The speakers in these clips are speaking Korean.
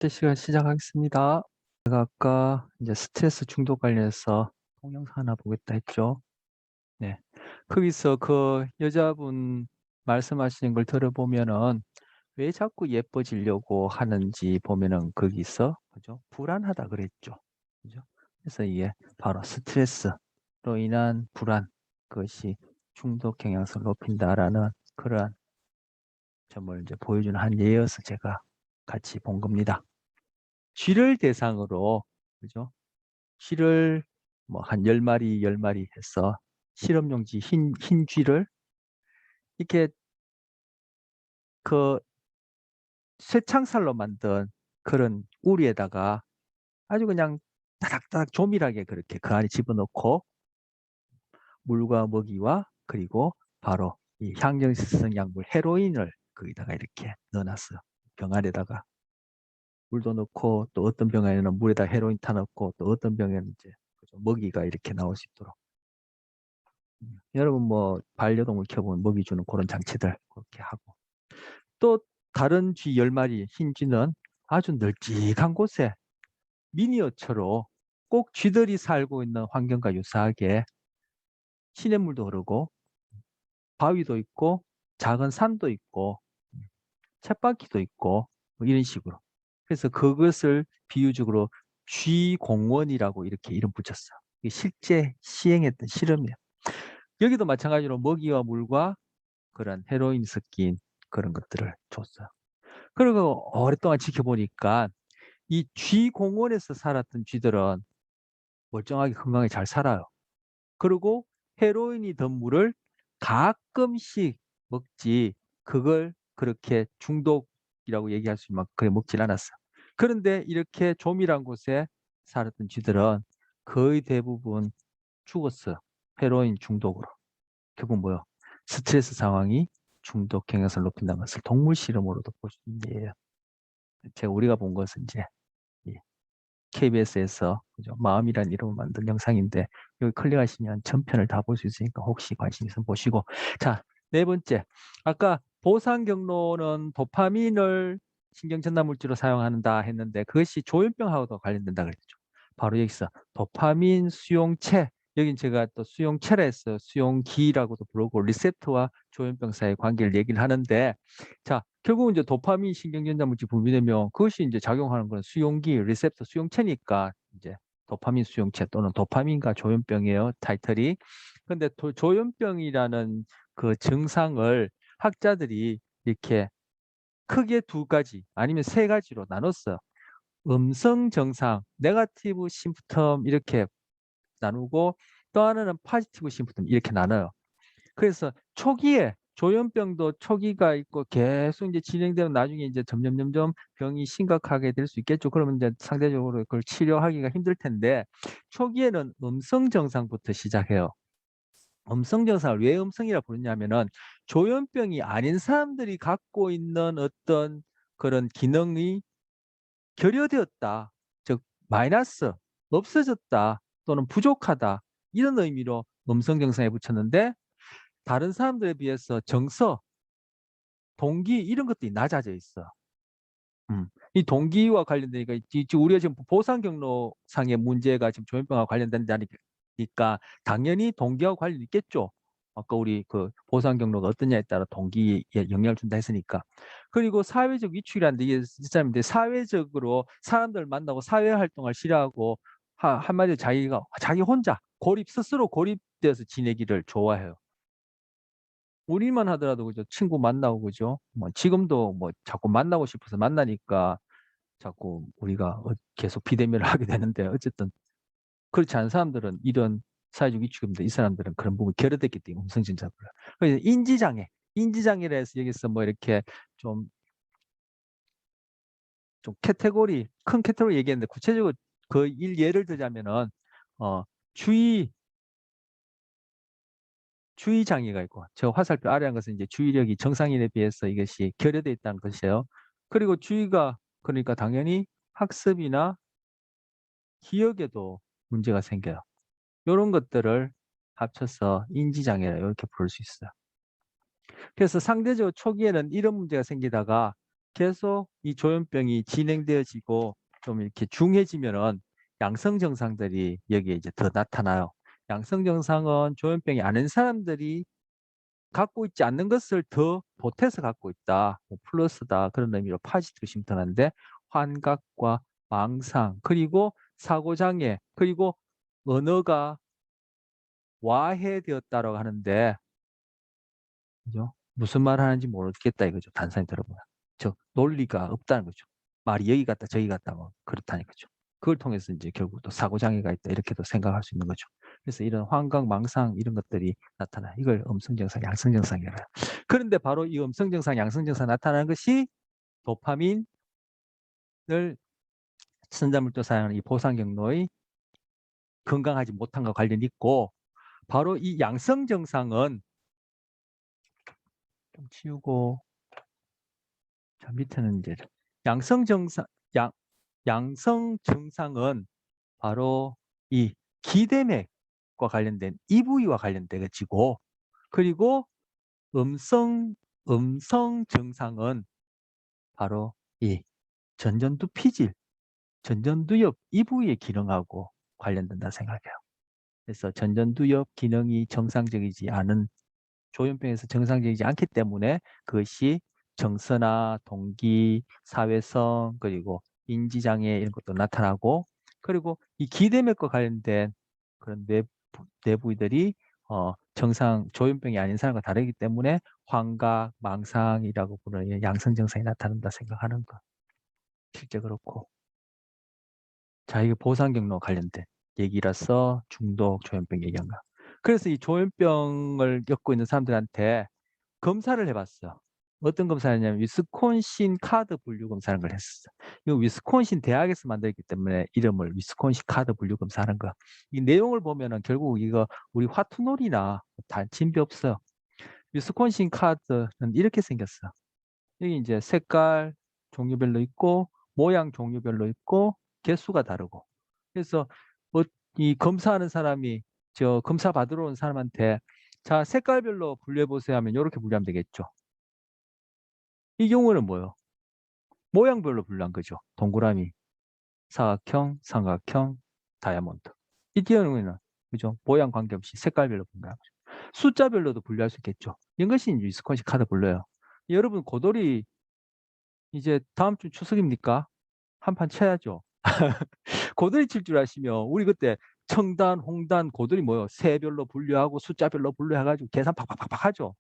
시간 시작하겠습니다. 제가 아까 이제 스트레스 중독 관련해서 동영상 하나 보겠다 했죠. 네. 거기서 그 여자분 말씀하시는 걸 들어보면은 왜 자꾸 예뻐지려고 하는지 보면은 거기서 그죠? 불안하다 그랬죠. 그죠? 그래서 이게 바로 스트레스로 인한 불안, 그것이 중독 경향성을 높인다라는 그러한 점을 이제 보여주는 한 예여서 제가 같이 본 겁니다. 쥐를 대상으로 그죠? 쥐를 뭐 한 10마리, 10마리 해서 실험용지 흰 쥐를 이렇게 그 쇠창살로 만든 그런 우리에다가 아주 그냥 따닥따닥 조밀하게 그렇게 그 안에 집어넣고 물과 먹이와 그리고 바로 이 향정신성 약물 헤로인을 거기다가 이렇게 넣어놨어요. 병 안에다가. 물도 넣고 또 어떤 병에는 물에다 헤로인 타 넣고 또 어떤 병에는 이제 먹이가 이렇게 나올 수 있도록. 여러분 뭐 반려동물 키워보면 먹이 주는 그런 장치들 그렇게 하고 또 다른 쥐 10마리 흰 쥐는 아주 널찍한 곳에 미니어처로 꼭 쥐들이 살고 있는 환경과 유사하게 시냇물도 흐르고 바위도 있고 작은 산도 있고 쳇바퀴도 있고 뭐 이런 식으로 그래서 그것을 비유적으로 쥐공원이라고 이렇게 이름 붙였어요. 이게 실제 시행했던 실험이에요. 여기도 마찬가지로 먹이와 물과 그런 헤로인 섞인 그런 것들을 줬어요. 그리고 오랫동안 지켜보니까 이 쥐 공원에서 살았던 쥐들은 멀쩡하게 건강하게 잘 살아요. 그리고 헤로인이 든 물을 가끔씩 먹지 그걸 그렇게 중독이라고 얘기할 수 있는 만큼 그래 먹질 않았어요. 그런데 이렇게 조밀한 곳에 살았던 쥐들은 거의 대부분 죽었어요. 헤로인 중독으로. 결국 뭐요? 스트레스 상황이 중독 경향성을 높인다는 것을 동물 실험으로도 볼 수 있는 예예요. 제가 우리가 본 것은 이제 KBS에서 그죠? 마음이란 이름을 만든 영상인데 여기 클릭하시면 전편을 다 볼 수 있으니까 혹시 관심 있으면 보시고 자, 네 번째. 아까 보상 경로는 도파민을 신경 전달 물질로 사용한다 했는데 그것이 조현병하고도 관련된다 그랬죠. 바로 여기서 도파민 수용체 여긴 제가 또 수용체라 했어요. 수용기라고도 부르고 리셉터와 조현병 사이의 관계를 얘기를 하는데 자, 결국은 이제 도파민 신경전달 물질 분비되면 그것이 이제 작용하는 건 수용기, 리셉터, 수용체니까 이제 도파민 수용체 또는 도파민과 조현병이에요. 타이틀이. 근데 조현병이라는 그 증상을 학자들이 이렇게 크게 두 가지 아니면 세 가지로 나눴어요. 음성 증상, 네거티브 심프텀 이렇게 나누고 또 하나는 포지티브 심프텀 이렇게 나눠요. 그래서 초기에 조현병도 초기가 있고 계속 이제 진행되면 나중에 이제 점점 병이 심각하게 될 수 있겠죠. 그러면 이제 상대적으로 그걸 치료하기가 힘들 텐데 초기에는 음성 증상부터 시작해요. 음성 증상을 왜 음성이라 부르냐면은 조현병이 아닌 사람들이 갖고 있는 어떤 그런 기능이 결여되었다. 즉 마이너스, 없어졌다 또는 부족하다 이런 의미로 음성 증상에 붙였는데 다른 사람들에 비해서 정서, 동기 이런 것들이 낮아져 있어. 이 동기와 관련되니까 지금 우리가 지금 보상 경로상의 문제가 지금 조현병과 관련된다니까 당연히 동기와 관련이 있겠죠. 아까 우리 그 보상 경로가 어떠냐에 따라 동기에 영향을 준다 했으니까. 그리고 사회적 위축이라는 게 이게 진짜인데 사회적으로 사람들 만나고 사회 활동을 싫어하고 한마디로 자기 혼자 스스로 고립되어서 지내기를 좋아해요. 우리만 하더라도 그죠 친구 만나고 그죠 뭐 지금도 뭐 자꾸 만나고 싶어서 만나니까 자꾸 우리가 계속 비대면을 하게 되는데 어쨌든 그렇지 않은 사람들은 이런 사회적 위축입니다. 이 사람들은 그런 부분이 결여됐기 때문에 음성진자고요. 그래서 인지장애라 해서 여기서 뭐 이렇게 좀, 좀 큰 카테고리 얘기했는데 구체적으로 그 예를 들자면은 어, 주의 주의 장애가 있고 저 화살표 아래한 것은 이제 주의력이 정상인에 비해서 이것이 결여되어 있다는 것이에요. 그리고 주의가 그러니까 당연히 학습이나 기억에도 문제가 생겨요. 이런 것들을 합쳐서 인지장애라 이렇게 부를 수 있어요. 그래서 상대적으로 초기에는 이런 문제가 생기다가 계속 이 조현병이 진행되어지고 좀 이렇게 중해지면은 양성 증상들이 여기에 이제 더 나타나요. 양성 증상은 조현병이 아는 사람들이 갖고 있지 않는 것을 더 보태서 갖고 있다. 뭐 플러스다. 그런 의미로 파지티브 심턴한데 환각과 망상 그리고 사고장애 그리고 언어가 와해되었다라고 하는데 그죠? 무슨 말 하는지 모르겠다 이거죠. 단순히 들어보면. 즉 논리가 없다는 거죠. 말이 여기 갔다 저기 갔다 뭐 그렇다는 거죠. 그걸 통해서 이제 결국 또 사고장애가 있다 이렇게도 생각할 수 있는 거죠. 그래서 이런 환각, 망상 이런 것들이 나타나. 이걸 음성증상, 양성증상이라고 해요. 그런데 바로 이 음성증상, 양성증상 나타나는 것이 도파민을 천자물도 사용하는 이 보상경로의 건강하지 못함과 관련이 있고 바로 이 양성증상은 좀 치우고 자 밑에는 이제 양성 증상은 바로 이 기대맥과 관련된 EV와 관련된 것이고 그리고 음성 증상은 바로 이 전전두 피질, 전전두엽 EV의 기능하고 관련된다 생각해요. 그래서 전전두엽 기능이 정상적이지 않은 조현병에서 정상적이지 않기 때문에 그것이 정서나 동기, 사회성 그리고 인지장애 이런 것도 나타나고 그리고 이 기대맥과 관련된 그런 내부들이 정상 조현병이 아닌 사람과 다르기 때문에 환각, 망상이라고 부르는 양성 증상이 나타난다 생각하는 거 실제 그렇고 자 이게 보상 경로 관련된 얘기라서 중독 조현병 얘기한 거. 그래서 이 조현병을 겪고 있는 사람들한테 검사를 해봤어. 어떤 검사였냐면 위스콘신 카드 분류 검사라는 걸 했었어. 이거 위스콘신 대학에서 만들었기 때문에 이름을 위스콘신 카드 분류 검사하는 거야. 이 내용을 보면은 결국 이거 우리 화투놀이나 다 진비 없어요. 위스콘신 카드는 이렇게 생겼어. 여기 이제 색깔 종류별로 있고 모양 종류별로 있고 개수가 다르고. 그래서 이 검사하는 사람이 저 검사 받으러 온 사람한테 자 색깔별로 분류해 보세요 하면 이렇게 분류하면 되겠죠. 이 경우는 뭐예요? 모양별로 분류한 거죠. 동그라미, 사각형, 삼각형, 다이아몬드. 이 경우에는 그죠? 모양 관계없이 색깔별로 분류한 거죠. 숫자별로도 분류할 수 있겠죠. 이것이 이제 위스콘신 카드 분류예요. 여러분 고돌이 이제 다음 주 추석입니까? 한 판 쳐야죠. 고돌이 칠 줄 아시면 우리 그때 청단, 홍단, 고돌이 뭐요? 세별로 분류하고 숫자별로 분류해가지고 계산 팍팍팍팍 하죠.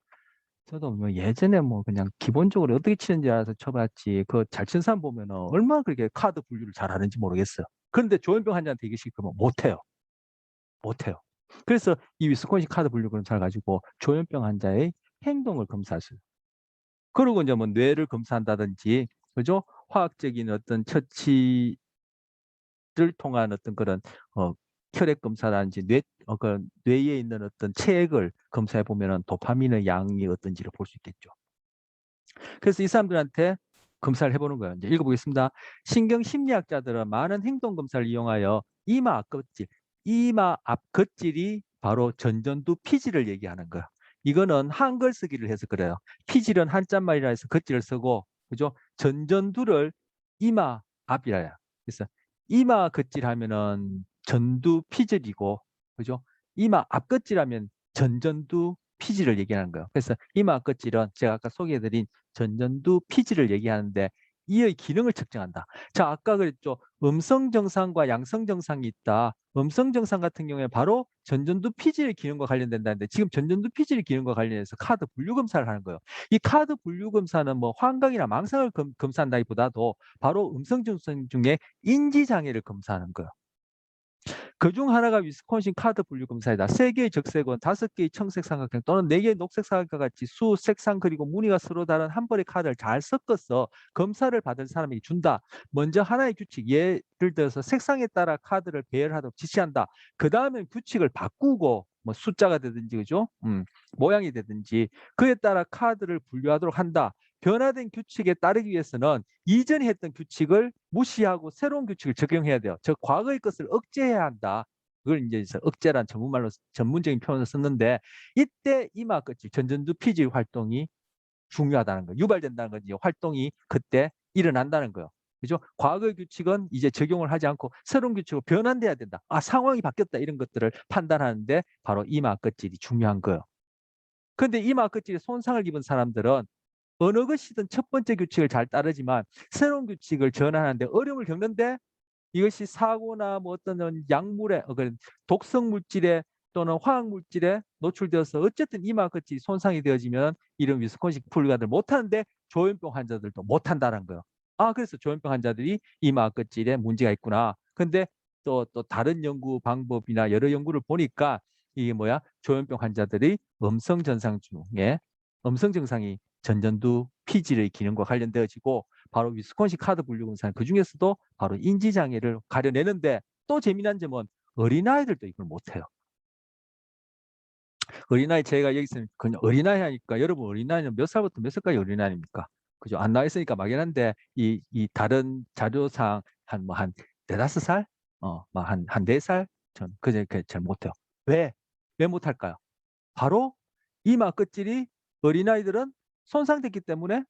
저도 뭐 예전에 뭐 그냥 기본적으로 어떻게 치는지 알아서 쳐봤지. 그 잘 치는 사람 보면은 얼마나 그렇게 카드 분류를 잘하는지 모르겠어요. 그런데 조현병 환자한테 이게 시키면 못해요. 못해요. 그래서 이 위스콘신 카드 분류 검사를 가지고 조현병 환자의 행동을 검사했어요. 그리고 이제 뭐 뇌를 검사한다든지, 그죠? 화학적인 어떤 처치를 통한 어떤 그런 혈액 검사라든지 그 뇌에 있는 어떤 체액을 검사해 보면은 도파민의 양이 어떤지를 볼 수 있겠죠. 그래서 이 사람들한테 검사를 해보는 거예요. 이제 읽어보겠습니다. 신경심리학자들은 많은 행동 검사를 이용하여 이마 앞껍질, 이마 앞겉질이 바로 전전두 피질을 얘기하는 거예요. 이거는 한글 쓰기를 해서 그래요. 피질은 한자말이라 해서 겉질을 쓰고, 그죠? 전전두를 이마 앞이라 해요. 그래서 이마 겉질 하면은 전두 피질이고, 그죠? 이마 앞겉질 하면 전전두 피질을 얘기하는 거예요. 그래서 이마 앞겉질은 제가 아까 소개해드린 전전두 피질을 얘기하는데 이의 기능을 측정한다. 자, 아까 그랬죠. 음성 정상과 양성 정상이 있다. 음성 정상 같은 경우에 바로 전전두 피질의 기능과 관련된다는데 지금 전전두 피질의 기능과 관련해서 카드 분류 검사를 하는 거예요. 이 카드 분류 검사는 뭐 환각이나 망상을 검사한다기보다도 바로 음성 정상 중에 인지 장애를 검사하는 거예요. 그중 하나가 위스콘신 카드 분류 검사이다. 3개의 적색원, 5개의 청색 삼각형 또는 4개의 녹색 사각과 같이 수, 색상 그리고 무늬가 서로 다른 한 벌의 카드를 잘 섞어서 검사를 받을 사람에게 준다. 먼저 하나의 규칙, 예를 들어서 색상에 따라 카드를 배열하도록 지시한다. 그 다음엔 규칙을 바꾸고 뭐 숫자가 되든지 그죠? 모양이 되든지 그에 따라 카드를 분류하도록 한다. 변화된 규칙에 따르기 위해서는 이전에 했던 규칙을 무시하고 새로운 규칙을 적용해야 돼요. 저 과거의 것을 억제해야 한다. 그걸 이제 억제란 전문말로 전문적인 표현을 썼는데 이때 이마 끝이 전전두 피질 활동이 중요하다는 거예요. 유발된다는 건 이제 활동이 그때 일어난다는 거예요. 그죠? 과거의 규칙은 이제 적용을 하지 않고 새로운 규칙으로 변환돼야 된다. 아, 상황이 바뀌었다. 이런 것들을 판단하는데 바로 이마 끝질이 중요한 거예요. 근데 이마 끝질에 손상을 입은 사람들은 어느 것이든 첫 번째 규칙을 잘 따르지만 새로운 규칙을 전환하는데 어려움을 겪는데 이것이 사고나 뭐 어떤 약물에 독성 물질에 또는 화학 물질에 노출되어서 어쨌든 이마 끝이 손상이 되어지면 이런 위스콘신 풀가들 못하는데 조현병 환자들도 못한다는 거예요. 아, 그래서 조현병 환자들이 이마 끝질에 문제가 있구나. 근데 또 다른 연구 방법이나 여러 연구를 보니까 이게 뭐야? 조현병 환자들이 음성 증상 중에 음성 증상이 전전두 피질의 기능과 관련되어지고 바로 위스콘신 카드 분류검사는 그 중에서도 바로 인지장애를 가려내는데 또 재미난 점은 어린아이들도 이걸 못해요. 어린아이 제가 여기 있으면 그냥 어린아이 하니까 여러분 어린아이는 몇 살부터 몇 살까지 어린아이입니까? 그죠? 안 나와 있으니까 막연한데 이 다른 자료상 한 네다섯 살? 한 네 살? 전 그제 잘 못해요. 왜? 왜 못할까요? 바로 이마 끝질이 어린아이들은 손상됐기 때문에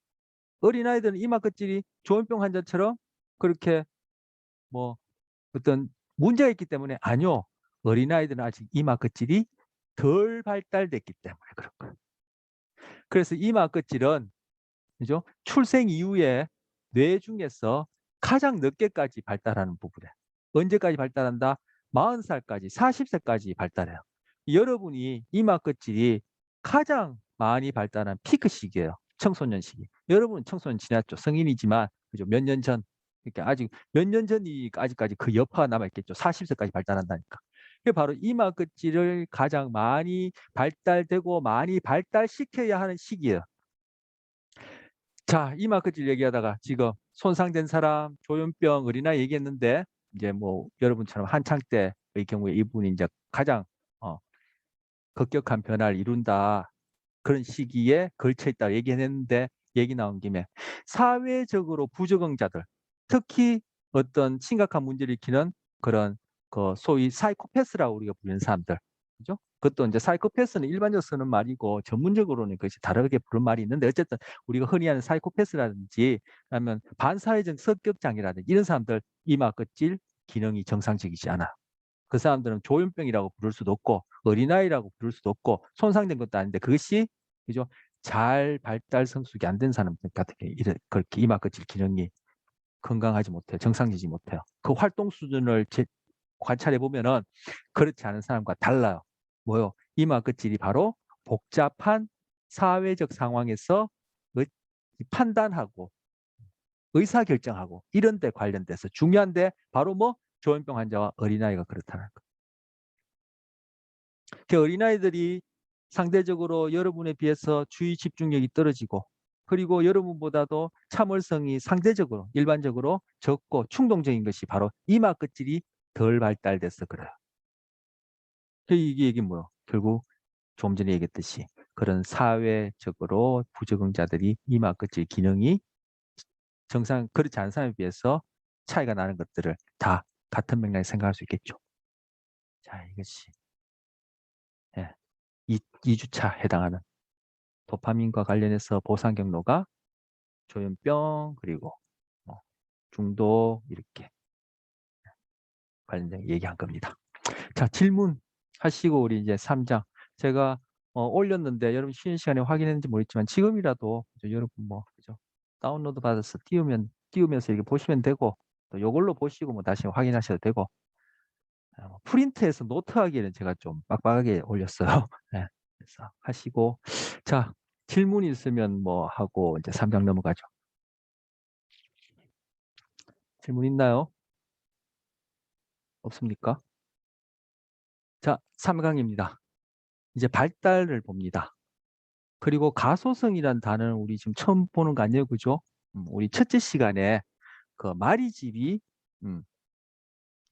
어린아이들은 이마 끝질이 조현병 환자처럼 그렇게 뭐 어떤 문제가 있기 때문에 아니요. 어린아이들은 아직 이마 끝질이 덜 발달됐기 때문에 그런 거예요. 그래서 이마 끝질은 그죠? 출생 이후에 뇌 중에서 가장 늦게까지 발달하는 부분이에요. 언제까지 발달한다? 40살까지, 40세까지 발달해요. 여러분이 이마 끝질이 가장 많이 발달한 피크 시기예요. 청소년 시기. 여러분은 청소년 지났죠. 성인이지만 그죠? 몇 년 전. 그러니까 아직 몇 년 전이 아직까지 그 여파가 남아있겠죠. 40세까지 발달한다니까. 그게 바로 이마 끝질을 가장 많이 발달되고 많이 발달시켜야 하는 시기예요. 자, 이마 끝질 얘기하다가 지금 손상된 사람, 조현병, 어린아이 얘기했는데 이제 뭐 여러분처럼 한창 때의 경우에 이분이 이제 가장 급격한 변화를 이룬다. 그런 시기에 걸쳐 있다 얘기했는데 얘기 나온 김에 사회적으로 부적응자들, 특히 어떤 심각한 문제를 일으키는 그런 그 소위 사이코패스라고 우리가 부르는 사람들, 그죠? 그것도 이제 사이코패스는 일반적으로 쓰는 말이고 전문적으로는 그것이 다르게 부르는 말이 있는데 어쨌든 우리가 흔히 하는 사이코패스라든지 아니면 반사회적 성격 장애라든지 이런 사람들 이마 끝질 기능이 정상적이지 않아. 그 사람들은 조현병이라고 부를 수도 없고 어린아이라고 부를 수도 없고 손상된 것도 아닌데 그것이 그죠? 잘 발달 성숙이 안 된 사람들 같은 경우에 그렇게 이마 끝질 기능이 건강하지 못해요. 정상적이지 못해요. 그 활동 수준을 관찰해 보면은 그렇지 않은 사람과 달라요. 뭐요? 이마 끝질이 바로 복잡한 사회적 상황에서 판단하고 의사결정하고 이런 데 관련돼서 중요한데 바로 뭐 조현병 환자와 어린아이가 그렇다는 거. 그 어린아이들이 상대적으로 여러분에 비해서 주의 집중력이 떨어지고 그리고 여러분보다도 참을성이 상대적으로 일반적으로 적고 충동적인 것이 바로 이마 끝질이 덜 발달돼서 그래요. 이게 뭐예요? 결국 좀 전에 얘기했듯이 그런 사회적으로 부적응자들이 이마 끝질 기능이 정상 그렇지 않은 사람에 비해서 차이가 나는 것들을 다 같은 맥락에 생각할 수 있겠죠. 자, 이것이 예, 2주차 해당하는 도파민과 관련해서 보상 경로가 조현병 그리고 중독 이렇게 관련된 얘기한 겁니다. 자, 질문 하시고 우리 이제 3장 제가 올렸는데 여러분 쉬는 시간에 확인했는지 모르겠지만 지금이라도 여러분 뭐 그죠? 다운로드 받아서 띄우면서 이렇게 보시면 되고 또 이걸로 보시고 뭐 다시 확인하셔도 되고 프린트해서 노트하기에는 제가 좀 빡빡하게 올렸어요. 네, 그래서 하시고 자 질문 있으면 뭐 하고 이제 3장 넘어가죠. 질문 있나요? 없습니까? 자, 3강입니다. 이제 발달을 봅니다. 그리고 가소성이란 단어는 우리 지금 처음 보는 거 아니에요? 그죠? 우리 첫째 시간에 그 마리집이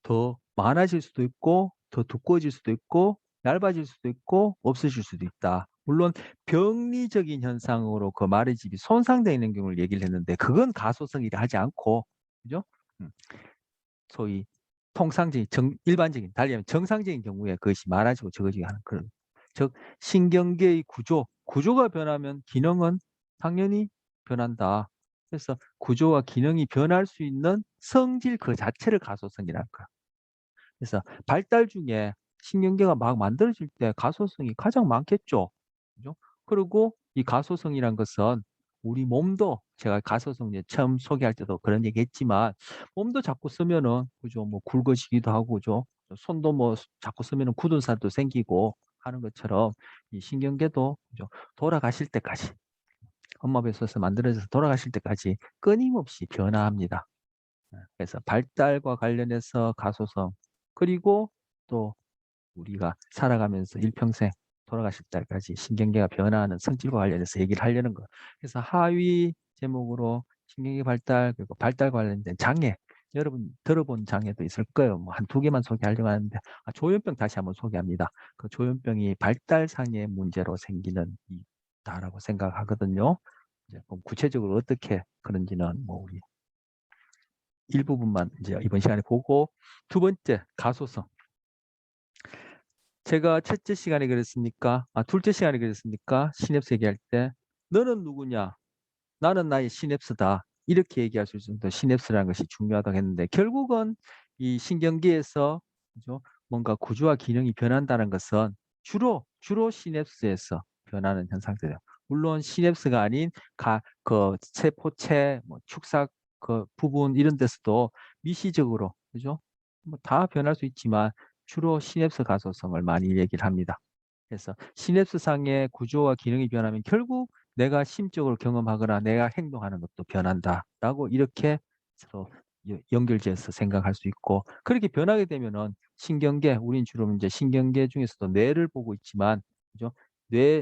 더 많아질 수도 있고 더 두꺼워질 수도 있고 얇아질 수도 있고 없어질 수도 있다. 물론 병리적인 현상으로 그 마리집이 손상되어 있는 경우를 얘기를 했는데 그건 가소성이라 하지 않고 그죠? 소위 통상적인 일반적인 달리 하면 정상적인 경우에 그것이 많아지고 적어지게 하는 그런 즉 신경계의 구조가 변하면 기능은 당연히 변한다. 그래서 구조와 기능이 변할 수 있는 성질 그 자체를 가소성이라는 거야. 그래서 발달 중에 신경계가 막 만들어질 때 가소성이 가장 많겠죠. 그죠? 그리고 이 가소성이란 것은 우리 몸도 제가 가소성 이제 처음 소개할 때도 그런 얘기 했지만 몸도 자꾸 쓰면은 그죠? 뭐 굵어지기도 하고 그죠? 손도 뭐 자꾸 쓰면은 굳은 살도 생기고 하는 것처럼 이 신경계도 그죠? 돌아가실 때까지 엄마 뱃속에서 만들어져서 돌아가실 때까지 끊임없이 변화합니다. 그래서 발달과 관련해서 가소성 그리고 또 우리가 살아가면서 일평생 돌아가실 때까지 신경계가 변화하는 성질과 관련해서 얘기를 하려는 거. 그래서 하위 제목으로 신경계 발달 그리고 발달 관련된 장애 여러분 들어본 장애도 있을 거예요. 뭐 한 두 개만 소개하려고 하는데 조현병 다시 한번 소개합니다. 그 조현병이 발달상의 문제로 생기는 이다라고 생각하거든요. 이제 그럼 구체적으로 어떻게 그런지는 뭐 우리 일부분만 이제 이번 시간에 보고 두 번째 가소성. 제가 첫째 시간에 그랬습니까? 둘째 시간에 그랬습니까? 시냅스 얘기할 때 너는 누구냐? 나는 나의 시냅스다. 이렇게 얘기할 수 있을 정도 시냅스라는 것이 중요하다고 했는데 결국은 이 신경계에서 그죠? 뭔가 구조와 기능이 변한다는 것은 주로 시냅스에서 변하는 현상들이에요. 물론 시냅스가 아닌 그 세포체, 뭐 축삭 그 부분 이런 데서도 미시적으로 그죠? 뭐 다 변할 수 있지만 주로 시냅스 가소성을 많이 얘기를 합니다. 그래서 시냅스 상의 구조와 기능이 변하면 결국 내가 심적으로 경험하거나 내가 행동하는 것도 변한다라고 이렇게 서로 연결지어서 생각할 수 있고 그렇게 변하게 되면은 신경계 우린 주로 이제 신경계 중에서도 뇌를 보고 있지만 그죠?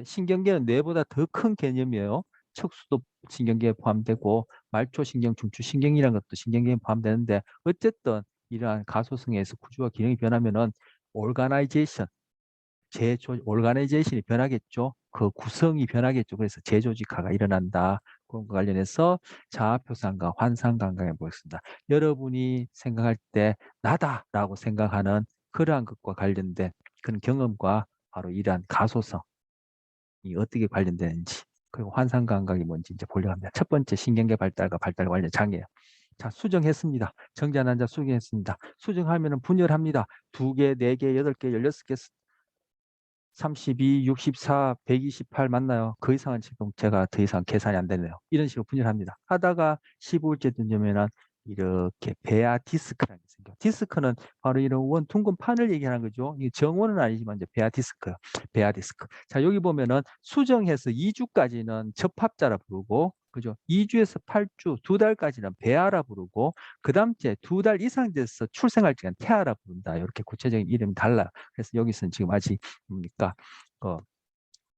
신경계는 뇌보다 더 큰 개념이에요. 척수도 신경계에 포함되고 말초신경, 중추신경이라는 것도 신경계에 포함되는데 어쨌든 이러한 가소성에서 구조와 기능이 변하면은 오르가나이제이션 오르가나이제이션이 변하겠죠. 그 구성이 변하겠죠. 그래서 재조직화가 일어난다. 그런 거 관련해서 자아표상과 환상 감각에 보였습니다. 여러분이 생각할 때 나다라고 생각하는 그러한 것과 관련된 그런 경험과 바로 이러한 가소성이 어떻게 관련되는지 그리고 환상 감각이 뭔지 이제 보려고 합니다. 첫 번째 신경계 발달과 발달 관련 장애예요. 자, 수정했습니다. 정자 난자 수정했습니다. 수정하면은 분열합니다. 2개, 4개, 8개, 16개 32, 64, 128 맞나요? 그 이상은 지금 제가 더 이상 계산이 안 되네요. 이런 식으로 분열합니다. 하다가 15일째 되면은 이렇게 베아 디스크라는 게 생겨요. 디스크는 바로 이런 둥근 판을 얘기하는 거죠. 이게 정원은 아니지만 이제 베아 디스크요. 베아 디스크. 자, 여기 보면은 수정해서 2주까지는 접합자라 부르고 그죠? 2주에서 8주, 2달까지는 베아라 부르고 그다음 주에 2달 이상 돼서 출생할 적은 태아라 부른다. 이렇게 구체적인 이름이 달라요. 그래서 여기서는 지금 아직 뭡니까?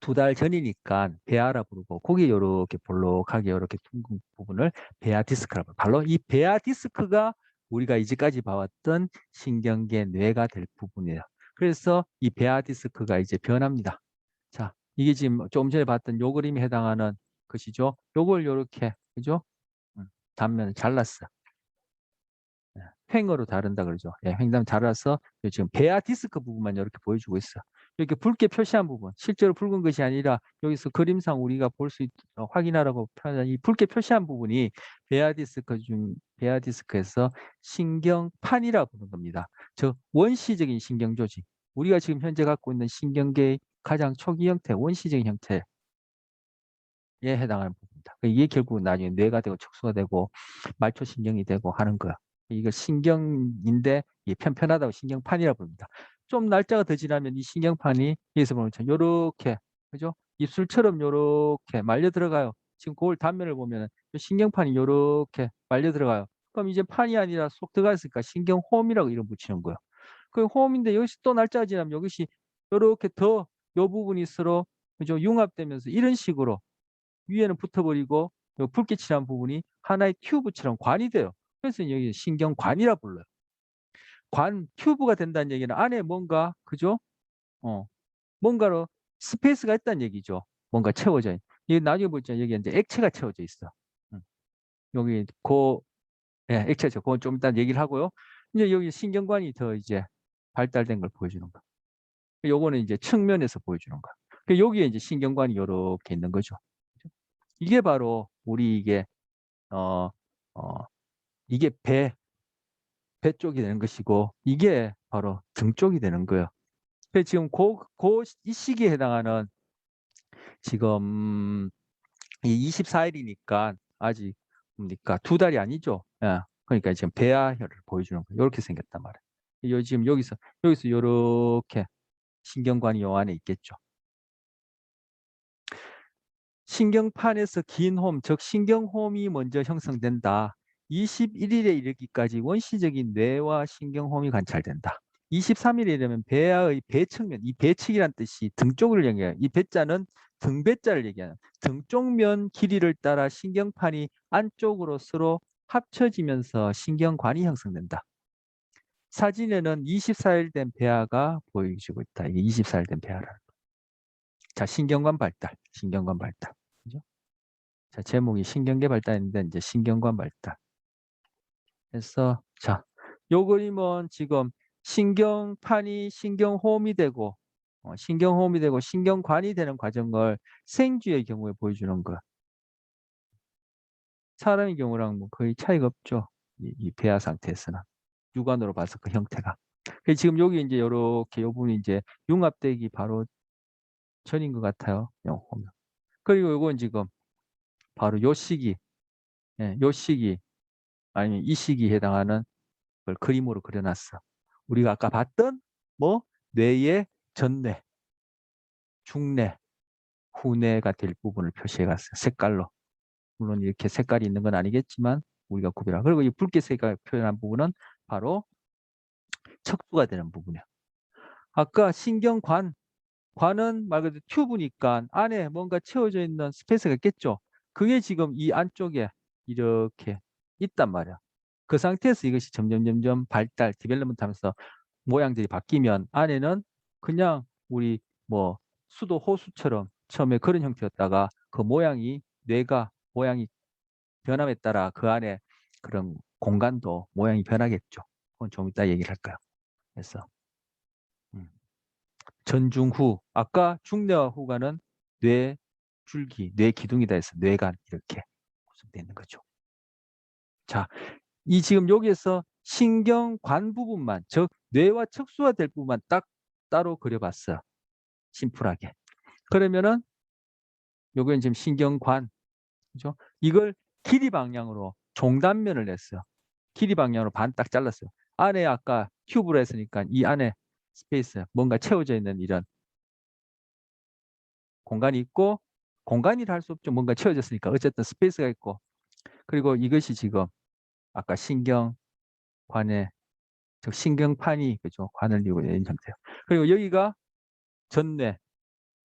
2달 전이니까 베아라 부르고 거기 이렇게 볼록하게 이렇게 둥근 부분을 베아 디스크라고. 바로 이 베아 디스크가 우리가 이제까지 봐왔던 신경계 뇌가 될 부분이에요. 그래서 이 베아 디스크가 이제 변합니다. 자, 이게 지금 좀 전에 봤던 요 그림에 해당하는 것이죠. 요걸 요렇게 그죠? 단면을 잘랐어. 횡으로 다룬다 그러죠. 예, 횡단 잘라서 지금 베아 디스크 부분만 이렇게 보여주고 있어. 이렇게 붉게 표시한 부분, 실제로 붉은 것이 아니라 여기서 그림상 우리가 볼 수 확인하라고 표현한 이 붉게 표시한 부분이 베아 디스크에서 신경판이라 부르는 겁니다. 즉 원시적인 신경 조직, 우리가 지금 현재 갖고 있는 신경계의 가장 초기 형태, 원시적인 형태에 해당하는 부분이다. 이게 결국 나중에 뇌가 되고 척수가 되고 말초신경이 되고 하는 거야. 이거 신경인데 이게 편편하다고 신경판이라고 부릅니다. 좀 날짜가 더 지나면 이 신경판이 여기서 보면 요렇게 그죠? 입술처럼 요렇게 말려 들어가요. 지금 거울 단면을 보면 신경판이 요렇게 말려 들어가요. 그럼 이제 판이 아니라 쏙 들어갔으니까 신경홈이라고 이름 붙이는 거예요. 그 홈인데 여기서 또 날짜가 지나면 여기서 요렇게 더 요 부분이 서로 그죠? 융합되면서 이런 식으로 위에는 붙어버리고 붉게 칠한 부분이 하나의 튜브처럼 관이 돼요. 그래서 여기 신경관이라 불러요. 튜브가 된다는 얘기는 안에 뭔가 그죠? 어, 뭔가로 스페이스가 있다는 얘기죠. 뭔가 채워져 있는. 이 나중에 보자 여기 이제 액체가 채워져 있어. 음, 여기 액체죠. 그건 좀 이따 얘기를 하고요. 이제 여기 신경관이 더 이제 발달된 걸 보여주는 거. 요거는 이제 측면에서 보여주는 거. 여기에 이제 신경관이 이렇게 있는 거죠. 이게 바로 우리 이게 이게 배 쪽이 되는 것이고 이게 바로 등 쪽이 되는 거예요. 그래서 지금 이 시기에 해당하는 지금 이 24일이니까 아직 뭡니까 2달이 아니죠. 예. 그러니까 지금 배아혈을 보여주는 거예요. 이렇게 생겼단 말이에요. 지금 여기서 이렇게 신경관이 요 안에 있겠죠. 신경판에서 긴 홈, 즉 신경홈이 먼저 형성된다. 21일에 이르기까지 원시적인 뇌와 신경홈이 관찰된다. 23일에 되면 배아의 배측면, 이 배측이란 뜻이 등 쪽을 얘기해요. 이 배자는 등배자를 얘기하는 등 쪽면 길이를 따라 신경판이 안쪽으로 서로 합쳐지면서 신경관이 형성된다. 사진에는 24일 된 배아가 보여지고 있다. 이게 24일 된 배아라는 거. 자, 신경관 발달, 신경관 발달. 그죠? 자, 제목이 신경계 발달인데 이제 신경관 발달. 그래서 자, 요 그림은 지금 신경판이 신경호흡이 되고 신경호흡이 되고 신경관이 되는 과정을 생쥐의 경우에 보여주는 거. 사람의 경우랑 뭐 거의 차이가 없죠. 이 배아 상태에서는 육안으로 봐서 그 형태가. 그래서 지금 여기 이제 이렇게 요 부분이 이제 융합되기 바로 전인 것 같아요. 그리고 요건 지금 바로 요 시기, 요 시기 아니면 이 시기에 해당하는 걸 그림으로 그려놨어. 우리가 아까 봤던 뭐 뇌의 전뇌, 중뇌, 후뇌가 될 부분을 표시해갔어요. 색깔로. 물론 이렇게 색깔이 있는 건 아니겠지만 우리가 구별하. 그리고 이 붉게 색깔 표현한 부분은 바로 척수가 되는 부분이야. 아까 신경관, 관은 말 그대로 튜브니까 안에 뭔가 채워져 있는 스페이스가 있겠죠. 그게 지금 이 안쪽에 이렇게 있단 말이야. 그 상태에서 이것이 점점 발달, 디벨롭먼트 하면서 모양들이 바뀌면 안에는 그냥 우리 뭐 수도 호수처럼 처음에 그런 형태였다가 그 모양이 뇌가 모양이 변함에 따라 그 안에 그런 공간도 모양이 변하겠죠. 그건 좀 이따 얘기를 할까요? 그래서 전중후 아까 중뇌와 후가는 뇌 줄기, 뇌 기둥이다 해서 뇌간 이렇게 구성되어 있는 거죠. 자, 이 지금 여기에서 신경관 부분만, 즉 뇌와 척수가 될 부분만 딱 따로 그려봤어요. 심플하게. 그러면은 요건 지금 신경관, 그죠? 이걸 길이 방향으로 종단면을 냈어요. 길이 방향으로 반 딱 잘랐어요. 안에 아까 큐브로 했으니까 이 안에 스페이스, 뭔가 채워져 있는 이런 공간이 있고, 공간이라 할 수 없죠. 뭔가 채워졌으니까 어쨌든 스페이스가 있고, 그리고 이것이 지금 아까 신경관의 즉 신경판이 그죠? 관을 이루고 있는 형태예요. 그리고 여기가 전뇌,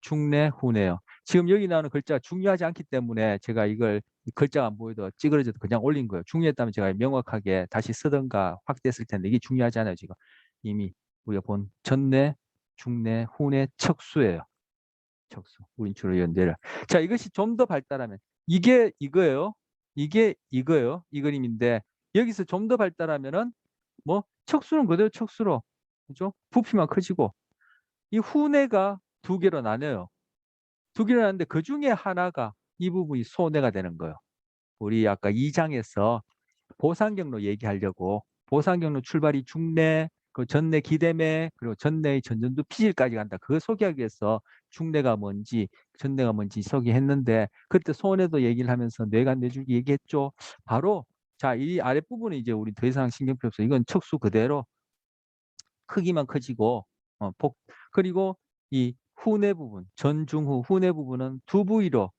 중뇌, 후뇌요. 지금 여기 나오는 글자가 중요하지 않기 때문에 제가 이걸 글자가 안 보여도 찌그러져도 그냥 올린 거예요. 중요했다면 제가 명확하게 다시 쓰던가 확대했을 텐데 이게 중요하지 않아요. 지금 이미 우리가 본 전뇌, 중뇌, 후뇌, 척수예요. 척수. 우린 주로 연대를. 자, 이것이 좀 더 발달하면 이게 이거예요. 이게 이거예요. 이 그림인데 여기서 좀 더 발달하면은 뭐 척수는 그대로 척수로 그죠? 부피만 커지고 이 후뇌가 두 개로 나뉘어요. 두 개로 나는데 그 중에 하나가 이 부분이 소뇌가 되는 거예요. 우리 아까 2장에서 보상경로 얘기하려고 보상경로 출발이 중뇌, 그 전뇌 기대매, 그리고 전뇌의 전전두 피질까지 간다. 그거 소개하기 위해서 중뇌가 뭔지, 전뇌가 뭔지 소개했는데 그때 소뇌도 얘기를 하면서 뇌가 뇌줄기 얘기했죠. 바로 자, 이 아랫부분은 이제 우리 더 이상 신경 필요 없어. 이건 척수 그대로 크기만 커지고 그리고 이 후뇌 부분, 전중후 후뇌 부분은 두 부위로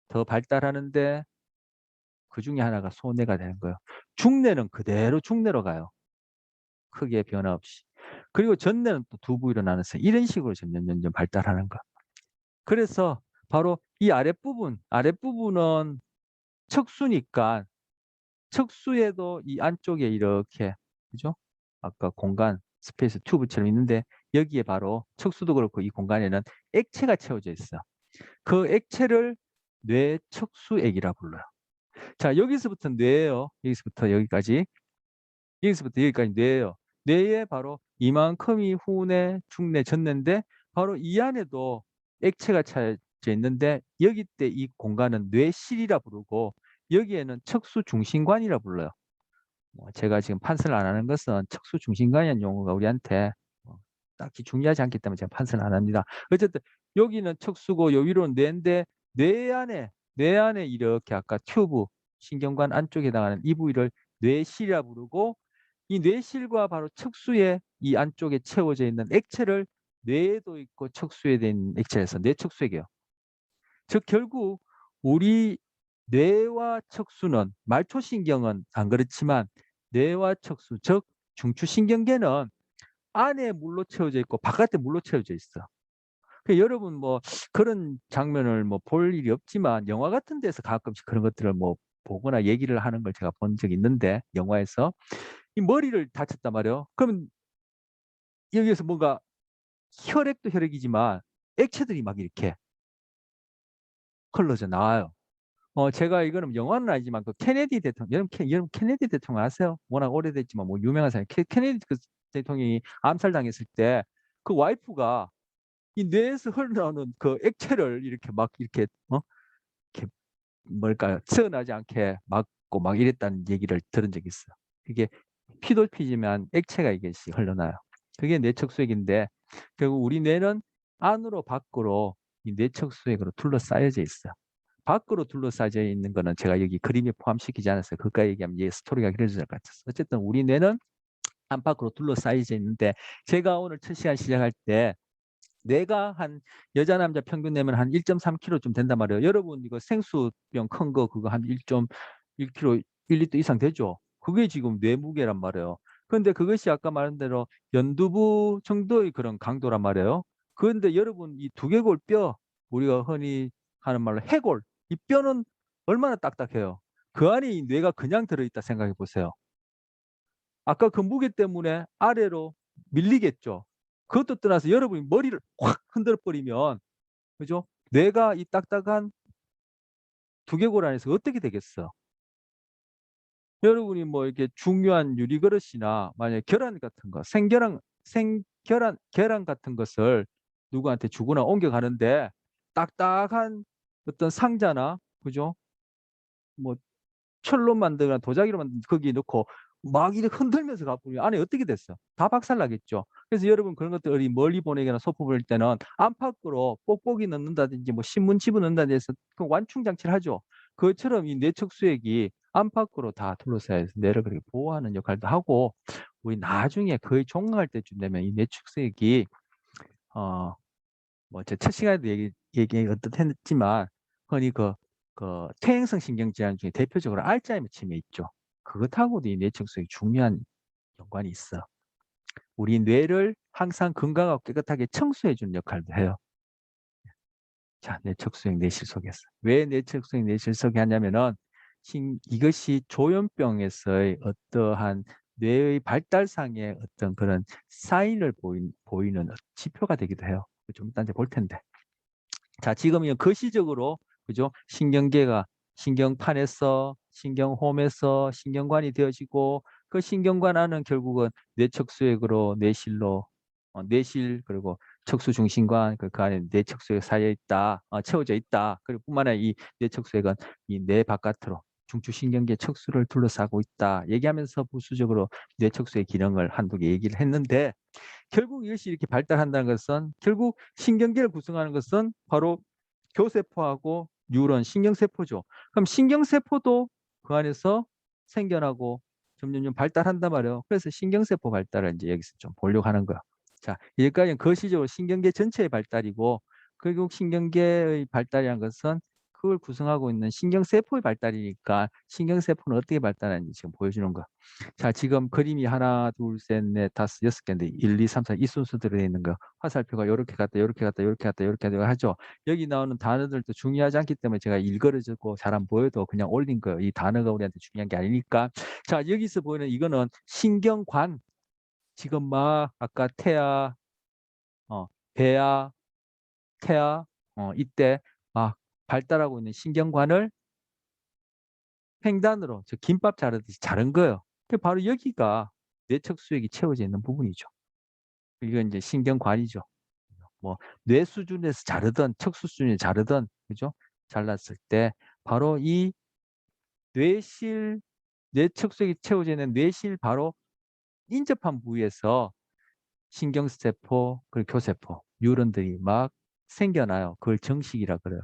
더 발달하는데 그 중에 하나가 소뇌가 되는 거예요. 중뇌는 그대로 중뇌로 가요. 크게 변화 없이. 그리고 전뇌는 또 두 부위로 나눠서 이런 식으로 점점 발달하는 거. 그래서 바로 이 아랫부분은 척수니까 척수에도 이 안쪽에 이렇게 그죠? 아까 공간 스페이스 튜브처럼 있는데 여기에 바로 척수도 그렇고 이 공간에는 액체가 채워져 있어. 그 액체를 뇌척수액이라 불러요. 자, 여기서부터 뇌예요. 여기서부터 여기까지. 여기서부터 여기까지 뇌예요. 뇌에 바로 이만큼이 후뇌, 중뇌, 전뇌인데 바로 이 안에도 액체가 있는데 여기 때 이 공간은 뇌실이라 부르고 여기에는 척수중심관이라 불러요. 제가 지금 판서를 안 하는 것은 척수중심관이라는 용어가 우리한테 딱히 중요하지 않기 때문에 제가 판서를 안 합니다. 어쨌든 여기는 척수고 요 위로는 뇌인데 뇌 안에 이렇게 아까 튜브 신경관 안쪽에 해당하는 이 부위를 뇌실이라 부르고 이 뇌실과 바로 척수의 이 안쪽에 채워져 있는 액체를 뇌에도 있고 척수에 있는 액체에서 뇌척수액이에요. 즉 결국 우리 뇌와 척수는 말초신경은 안 그렇지만 뇌와 척수 즉 중추신경계는 안에 물로 채워져 있고 바깥에 물로 채워져 있어. 여러분 뭐 그런 장면을 뭐 볼 일이 없지만 영화 같은 데서 가끔씩 그런 것들을 뭐 보거나 얘기를 하는 걸 제가 본 적이 있는데 영화에서 이 머리를 다쳤단 말이에요. 그러면 여기에서 뭔가 혈액도 혈액이지만 액체들이 막 이렇게 흘러져 나와요. 제가 이거는 영화는 아니지만 그 케네디 대통령, 여러분 케네디 대통령 아세요? 워낙 오래됐지만 뭐 유명한 사람. 케네디 그 대통령이 암살당했을 때 그 와이프가 이 뇌에서 흘러나오는 그 액체를 이렇게 막 이렇게 이렇게 뭘까요? 쓰어나지 않게 막고 막 이랬다는 얘기를 들은 적이 있어요. 이게 피도 피지만 액체가 이것이 흘러나요. 그게 뇌척수액인데 결국 우리 뇌는 안으로 밖으로 이 뇌척수액으로 둘러싸여져 있어요. 밖으로 둘러싸여 있는 거는 제가 여기 그림에 포함시키지 않았어요. 그까지 얘기하면 얘 스토리가 길어질 것 같아서. 어쨌든 우리 뇌는 안팎으로 둘러싸여져 있는데 제가 오늘 첫 시간 시작할 때 뇌가 한 여자 남자 평균 내면 한 1.3kg쯤 된단 말이에요. 여러분 이거 생수병 큰 거 그거 한 1.1kg, 1리터 이상 되죠? 그게 지금 뇌 무게란 말이에요. 그런데 그것이 아까 말한 대로 연두부 정도의 그런 강도란 말이에요. 그런데 여러분 이 두개골 뼈 우리가 흔히 하는 말로 해골 이 뼈는 얼마나 딱딱해요. 그 안에 이 뇌가 그냥 들어있다 생각해 보세요. 아까 그 무게 때문에 아래로 밀리겠죠. 그것도 떠나서 여러분이 머리를 확 흔들어 버리면 그죠? 뇌가 이 딱딱한 두개골 안에서 어떻게 되겠어? 여러분이 뭐 이렇게 중요한 유리그릇이나 만약에 계란 같은 거, 계란 같은 것을 누구한테 주거나 옮겨가는데 딱딱한 어떤 상자나 그죠? 뭐 철로 만들거나 도자기로 만든 거기에 넣고 막 이렇게 흔들면서 가보면 안에 어떻게 됐어? 다 박살나겠죠. 그래서 여러분 그런 것들이 멀리 보내거나 소품 보낼 때는 안팎으로 뽁뽁이 넣는다든지 뭐 신문 집어넣는다든지 해서 그 완충 장치를 하죠. 그것처럼 이 뇌척수액이 안팎으로 다 둘러싸여서 뇌를 그렇게 보호하는 역할도 하고 우리 나중에 거의 종강할 때쯤 되면 이 뇌척수액이 뭐 제 첫 시간에도 얘기 어떻 했지만 흔히 그 퇴행성 신경질환 중에 대표적으로 알츠하이머 치매 있죠. 그것하고도 이 뇌척수액이 중요한 연관이 있어. 우리 뇌를 항상 건강하고 깨끗하게 청소해 주는 역할도 해요. 자, 뇌척수액 뇌실속에서 왜 뇌척수액 뇌실속이 하냐면은 이것이 조현병에서의 어떠한 뇌의 발달상의 어떤 그런 사인을 보이는 지표가 되기도 해요. 좀 이따 이제 볼 텐데. 자, 지금은 거시적으로 그죠? 신경계가 신경판에서 신경홈에서 신경관이 되어지고 그 신경관 안은 결국은 뇌척수액으로 뇌실로 뇌실 그리고 척수중심관 그 안에 뇌척수액 사이에 있다 채워져 있다. 그리고 뿐만 아니라 이 뇌척수액은 이 뇌 바깥으로 중추신경계 척수를 둘러싸고 있다. 얘기하면서 부수적으로 뇌척수의 기능을 한두 개 얘기를 했는데 결국 이것이 이렇게 발달한다는 것은 결국 신경계를 구성하는 것은 바로 교세포하고 뉴런 신경세포죠. 그럼 신경세포도 그 안에서 생겨나고 점점 발달한단 말이에요. 그래서 신경세포 발달을 이제 여기서 좀 보려고 하는 거야. 자, 여기까지는 거시적으로 신경계 전체의 발달이고 결국 신경계의 발달이라는 것은 그걸 구성하고 있는 신경세포의 발달이니까 신경세포는 어떻게 발달하는지 지금 보여주는 거. 자, 지금 그림이 하나, 둘, 셋, 넷, 다섯, 여섯 개인데 1, 2, 3, 4 이 순서대로 되어 있는 거. 화살표가 이렇게 갔다, 이렇게 갔다, 이렇게 갔다, 이렇게 갔다 하죠. 여기 나오는 단어들도 중요하지 않기 때문에 제가 일거려주고 잘 안 보여도 그냥 올린 거예요. 이 단어가 우리한테 중요한 게 아니니까. 자, 여기서 보이는 이거는 신경관. 지금 막 아까 태아, 배아, 태아, 이때 막 발달하고 있는 신경관을 횡단으로 저 김밥 자르듯이 자른 거예요. 바로 여기가 뇌척수액이 채워져 있는 부분이죠. 이건 이제 신경관이죠. 뭐 뇌 수준에서 자르든 척수 수준에 자르든 그죠? 잘랐을 때 바로 이 뇌실 뇌척수액이 채워져 있는 뇌실 바로 인접한 부위에서 신경세포 그리고 교세포 뉴런들이 막 생겨나요. 그걸 정식이라 그래요.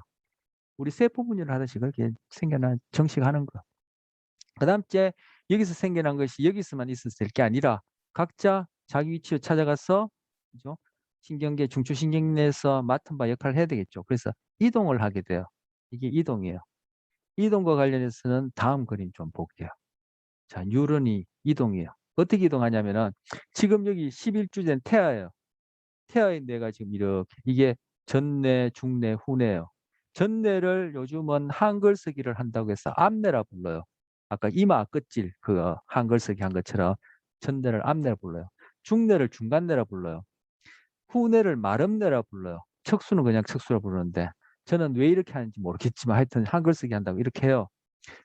우리 세포 분열을 하듯이 그렇게 생겨난 정식하는 거. 그다음째 여기서 생겨난 것이 여기서만 있어도 될 게 아니라 각자 자기 위치로 찾아가서 그죠? 신경계 중추신경내에서 맡은 바 역할을 해야 되겠죠. 그래서 이동을 하게 돼요. 이게 이동이에요. 이동과 관련해서는 다음 그림 좀 볼게요. 자, 뉴런이 이동이에요. 어떻게 이동하냐면은 지금 여기 11주 된 태아예요. 태아인 뇌가 지금 이렇게 이게 전뇌, 중뇌, 후뇌예요. 전뇌를 요즘은 한글 쓰기를 한다고 해서 앞뇌라 불러요. 아까 이마 끝질 그 한글 쓰기 한 것처럼 전뇌를 앞뇌라 불러요. 중뇌를 중간뇌라 불러요. 후뇌를 마름뇌라 불러요. 척수는 그냥 척수라 부르는데 저는 왜 이렇게 하는지 모르겠지만 하여튼 한글 쓰기 한다고 이렇게 해요.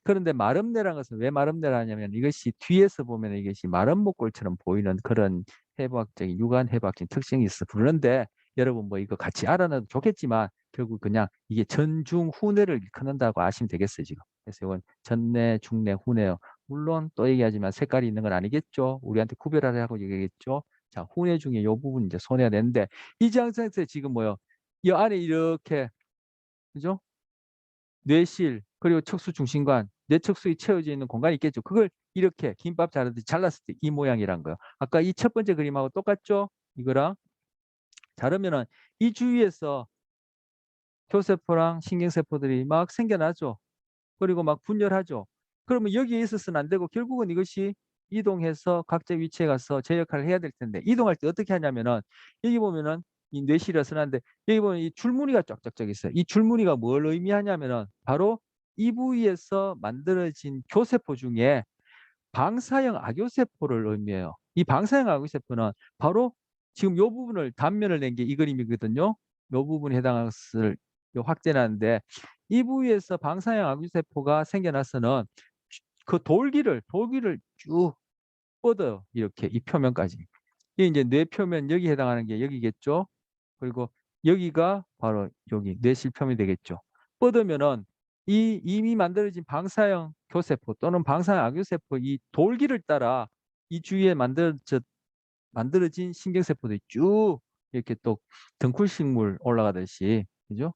그런데 마름내라는 것은 왜 마름내라 하냐면 이것이 뒤에서 보면 이것이 마름목골처럼 보이는 그런 해부학적인 육안 해부학적인 특징이 있어 부르는데 여러분 뭐 이거 같이 알아놔도 좋겠지만 결국 그냥 이게 전중 후뇌를 일컫는다고 아시면 되겠어요 지금. 그래서 이건 전뇌, 중뇌, 후뇌요. 물론 또 얘기하지만 색깔이 있는 건 아니겠죠. 우리한테 구별하라고 얘기하겠죠. 자, 후뇌 중에 이 부분 이제 손해야 되는데 이 장상에서 지금 뭐요? 이 안에 이렇게 그죠? 뇌실 그리고 척수 중심관 뇌척수에 채워져 있는 공간이 있겠죠. 그걸 이렇게 김밥 자르듯이 잘랐을 때 이 모양이란 거예요. 아까 이 첫 번째 그림하고 똑같죠? 이거랑 자르면은 이 주위에서 교세포랑 신경세포들이 막 생겨나죠. 그리고 막 분열하죠. 그러면 여기에 있어서는 안 되고 결국은 이것이 이동해서 각자 위치에 가서 제 역할을 해야 될 텐데 이동할 때 어떻게 하냐면은 여기 보면은 이 뇌실이라 써놨는데 여기 보면 이 줄무늬가 쫙쫙쫙 있어요. 이 줄무늬가 뭘 의미하냐면은 바로 이 부위에서 만들어진 교세포 중에 방사형 악교세포를 의미해요. 이 방사형 악교세포는 바로 지금 이 부분을 단면을 낸 게 이 그림이거든요. 이 부분에 해당하는 것을 확대하는데 이 부위에서 방사형 악교세포가 생겨나서는 그 돌기를 쭉 뻗어요. 이렇게 이 표면까지. 이게 이제 뇌 표면 여기 해당하는 게 여기겠죠. 그리고 여기가 바로 여기 뇌실표면이 되겠죠. 뻗으면은 이 이미 만들어진 방사형 교세포 또는 방사형 악교세포 이 돌기를 따라 이 주위에 만들어진 신경세포들이 쭉 이렇게 또 덩쿨식물 올라가듯이 그죠?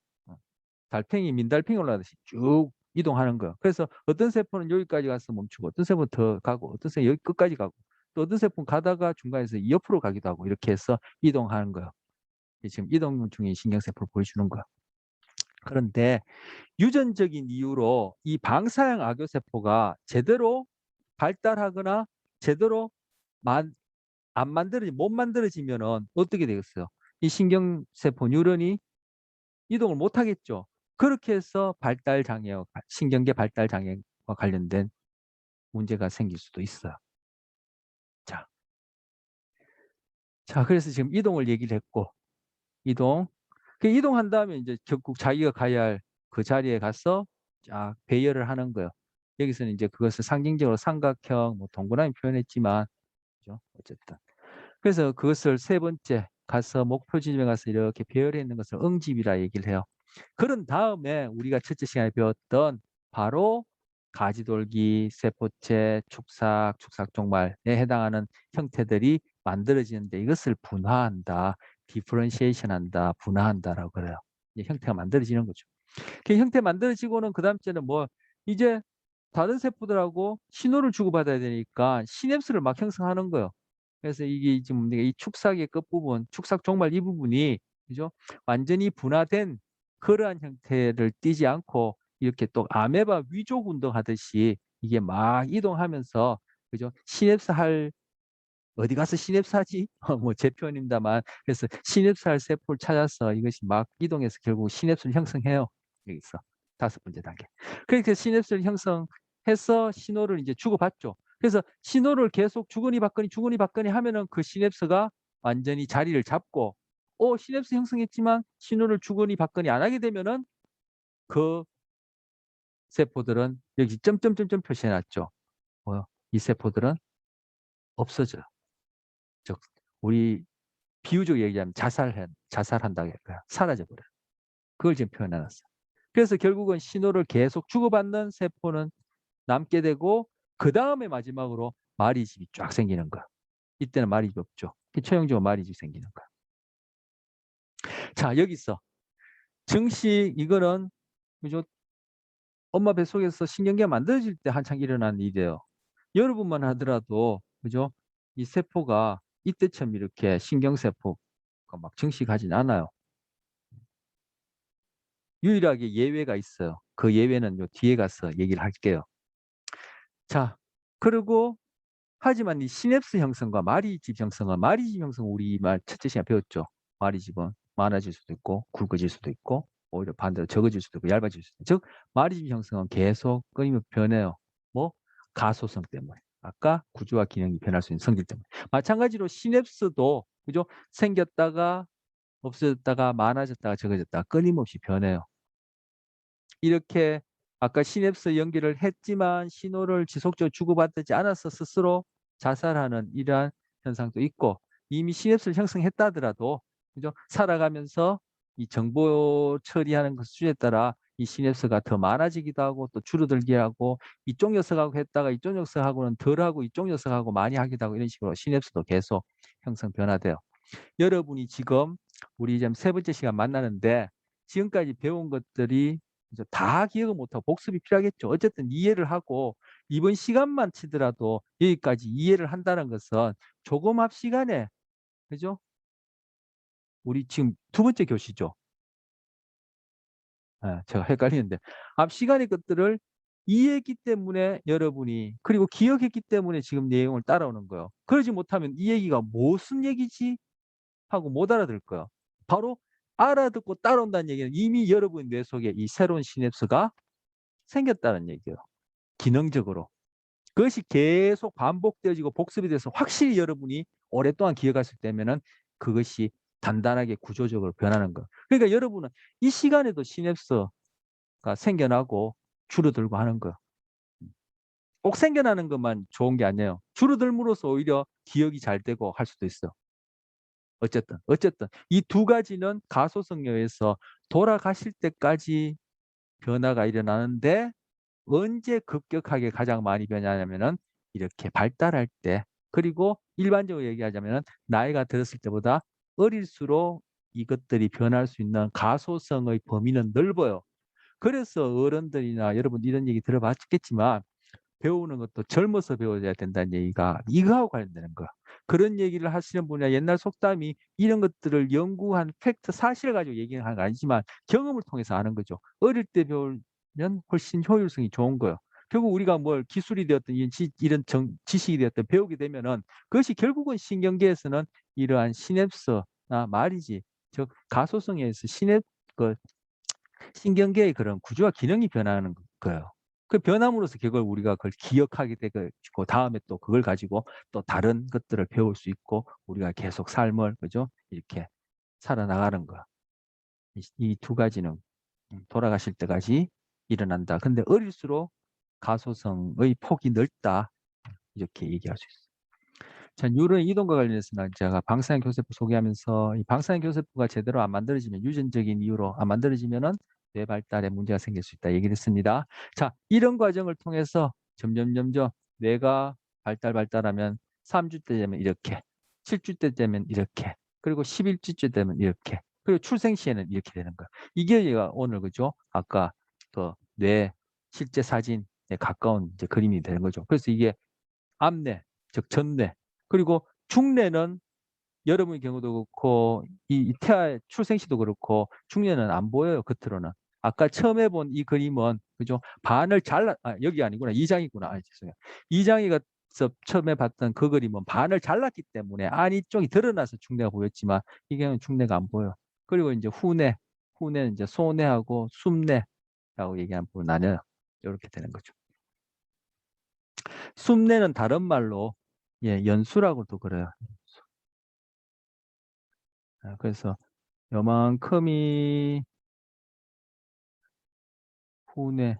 달팽이 민달팽이 올라가듯이 쭉 이동하는 거예요. 그래서 어떤 세포는 여기까지 가서 멈추고 어떤 세포는 더 가고 어떤 세포는 여기 끝까지 가고 또 어떤 세포는 가다가 중간에서 옆으로 가기도 하고 이렇게 해서 이동하는 거예요. 지금 이동 중인 신경세포를 보여주는 거예요. 그런데 유전적인 이유로 이 방사형 악교세포가 제대로 발달하거나 제대로 못 만들어지면은 어떻게 되겠어요? 이 신경세포 뉴런이 이동을 못 하겠죠. 그렇게 해서 발달 장애와 신경계 발달 장애와 관련된 문제가 생길 수도 있어요. 자, 그래서 지금 이동을 얘기를 했고 이동. 그 이동한 다음에 이제 결국 자기가 가야 할 그 자리에 가서 쫙 배열을 하는 거예요. 여기서는 이제 그것을 상징적으로 삼각형, 뭐 동그라미 표현했지만, 그죠? 어쨌든. 그래서 그것을 세 번째 가서 목표 지점에 가서 이렇게 배열해 있는 것을 응집이라 얘기를 해요. 그런 다음에 우리가 첫째 시간에 배웠던 바로 가지돌기, 세포체, 축삭 종말에 해당하는 형태들이 만들어지는데 이것을 분화한다, 디퍼런시에이션 한다, 분화한다라고 그래요. 이제 형태가 만들어지는 거죠. 그 형태 만들어지고는 그 다음째는 뭐 이제 다른 세포들하고 신호를 주고받아야 되니까 시냅스를 막 형성하는 거예요. 그래서 이게 지금 이 축삭의 끝부분, 축삭 종말 이 부분이 그죠? 완전히 분화된 그러한 형태를 띠지 않고 이렇게 또 아메바 위족 운동하듯이 이게 막 이동하면서 그죠? 시냅스 할 어디 가서 시냅스 하지? 뭐 제 표현입니다만 그래서 시냅스 할 세포를 찾아서 이것이 막 이동해서 결국 시냅스를 형성해요. 여기서 다섯 번째 단계. 그렇게 시냅스를 형성해서 신호를 이제 주고받죠. 그래서 신호를 계속 주거니 받거니 하면은 그 시냅스가 완전히 자리를 잡고 시냅스 형성했지만 신호를 주거니 받거니 안 하게 되면은 그 세포들은 여기 점점점점 표시해놨죠. 이 세포들은 없어져요. 즉 우리 비유적으로 얘기하면 자살한다고 할까요? 사라져버려요. 그걸 지금 표현해놨어요. 그래서 결국은 신호를 계속 주고받는 세포는 남게 되고 그 다음에 마지막으로 마리집이 쫙 생기는 거야. 이때는 마리집 없죠. 최종적으로 마리집 생기는 거야. 자, 여기서 증식 이거는 그죠? 엄마 뱃속에서 신경계가 만들어질 때 한창 일어나는 일이에요. 여러분만 하더라도 그죠? 이 세포가 이때처럼 이렇게 신경세포가 막 증식하진 않아요. 유일하게 예외가 있어요. 그 예외는 요 뒤에 가서 얘기를 할게요. 자, 그리고 하지만 이 시냅스 형성과 마리집 형성은 마리집 형성 우리 말 첫째 시간에 배웠죠. 마리집은 많아질 수도 있고 굵어질 수도 있고 오히려 반대로 적어질 수도 있고 얇아질 수도 있고 즉 마리집 형성은 계속 끊임없이 변해요. 뭐 가소성 때문에 아까 구조와 기능이 변할 수 있는 성질 때문에 마찬가지로 시냅스도 그죠 생겼다가 없어졌다가 많아졌다가 적어졌다가 끊임없이 변해요. 이렇게 아까 시냅스 연결을 했지만 신호를 지속적으로 주고받지 않아서 스스로 자살하는 이러한 현상도 있고 이미 시냅스를 형성했다 하더라도 그죠? 살아가면서 이 정보 처리하는 그 수준에 따라 이 시냅스가 더 많아지기도 하고 또 줄어들게 하고 이쪽 녀석하고 했다가 이쪽 녀석하고는 덜하고 이쪽 녀석하고 많이 하기도 하고 이런 식으로 시냅스도 계속 형성 변화돼요. 여러분이 지금 우리 지금 세 번째 시간 만나는데 지금까지 배운 것들이 이제 다 기억을 못하고 복습이 필요하겠죠. 어쨌든 이해를 하고 이번 시간만 치더라도 여기까지 이해를 한다는 것은 조금 앞 시간에 그죠? 우리 지금 두 번째 교시죠. 제가 헷갈리는데 앞 시간의 것들을 이해했기 때문에 여러분이 그리고 기억했기 때문에 지금 내용을 따라오는 거예요. 그러지 못하면 이 얘기가 무슨 얘기지? 하고 못 알아들 거예요. 바로 알아듣고 따라온다는 얘기는 이미 여러분 뇌 속에 이 새로운 시냅스가 생겼다는 얘기예요. 기능적으로. 그것이 계속 반복되어지고 복습이 돼서 확실히 여러분이 오랫동안 기억할 수 있다면 그것이 단단하게 구조적으로 변하는 거예요. 그러니까 여러분은 이 시간에도 시냅스가 생겨나고 줄어들고 하는 거예요. 꼭 생겨나는 것만 좋은 게 아니에요. 줄어들므로써 오히려 기억이 잘 되고 할 수도 있어요. 어쨌든 이 두 가지는 가소성에 의해서 돌아가실 때까지 변화가 일어나는데 언제 급격하게 가장 많이 변하냐면은 이렇게 발달할 때 그리고 일반적으로 얘기하자면은 나이가 들었을 때보다 어릴수록 이것들이 변할 수 있는 가소성의 범위는 넓어요. 그래서 어른들이나 여러분 이런 얘기 들어봤겠지만 배우는 것도 젊어서 배워야 된다는 얘기가 이거하고 관련되는 거야. 그런 얘기를 하시는 분이야 옛날 속담이 이런 것들을 연구한 팩트 사실을 가지고 얘기하는 건 아니지만 경험을 통해서 아는 거죠. 어릴 때 배우면 훨씬 효율성이 좋은 거예요. 결국 우리가 뭘 기술이 되었든 이런 지식이 되었든 배우게 되면은 그것이 결국은 신경계에서는 이러한 시냅스나 말이지 즉 가소성에 의해서 그 신경계의 그런 구조와 기능이 변하는 거예요. 그 변함으로써 그걸 우리가 그걸 기억하게 되고 다음에 또 그걸 가지고 또 다른 것들을 배울 수 있고 우리가 계속 삶을 그죠? 이렇게 살아나가는 거. 이 두 가지는 돌아가실 때까지 일어난다. 근데 어릴수록 가소성의 폭이 넓다. 이렇게 얘기할 수 있어요. 자, 뉴런 이동과 관련해서는 제가 방사형 교세포 소개하면서 이 방사형 교세포가 제대로 안 만들어지면 유전적인 이유로 안 만들어지면은 뇌 발달에 문제가 생길 수 있다 얘기를 했습니다. 자, 이런 과정을 통해서 점점 뇌가 발달하면 3주 때 되면 이렇게 7주 때 되면 이렇게 그리고 11주째 되면 이렇게 그리고 출생 시에는 이렇게 되는 거야. 이게 얘가 오늘 그죠? 아까 그 뇌 실제 사진에 가까운 이제 그림이 되는 거죠. 그래서 이게 암내, 즉 전내 그리고 중내는 여러분의 경우도 그렇고 이 태아 출생 시도 그렇고 중내는 안 보여요. 겉으로는. 아까 처음에 본 이 그림은 그죠? 반을 여기 아니구나. 이장이구나. 죄송해요. 이장이가 처음에 봤던 그 그림은 반을 잘랐기 때문에 안이쪽이 드러나서 중내가 보였지만 이게는 중내가 안 보여. 그리고 이제 후내는 이제 소내하고 숨내라고 얘기하는 부분 나뉘어요. 이렇게 되는 거죠. 숨내는 다른 말로 연수라고도 그래요. 그래서 요만큼이 후내,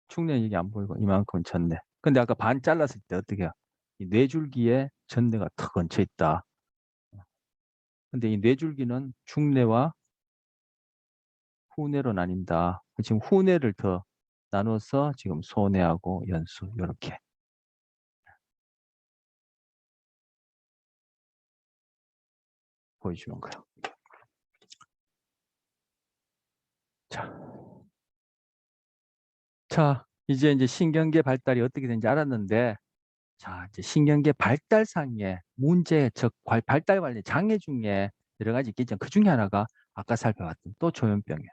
축내 이게 안 보이고 이만큼은 전내. 근데 아까 반 잘랐을 때 어떻게 해요? 이 뇌줄기에 전내가 턱 얹혀 있다. 근데 이 뇌줄기는 중뇌와 후뇌로 나뉜다. 지금 후뇌를 더 나눠서 지금 소뇌하고 연수 이렇게 보여주는 거예요. 자, 이제 신경계 발달이 어떻게 되는지 알았는데, 자, 이제 신경계 발달상의 문제, 즉 발달 관련 장애 중에 여러 가지 있겠죠. 그 중에 하나가 아까 살펴봤던 또 조현병이에요.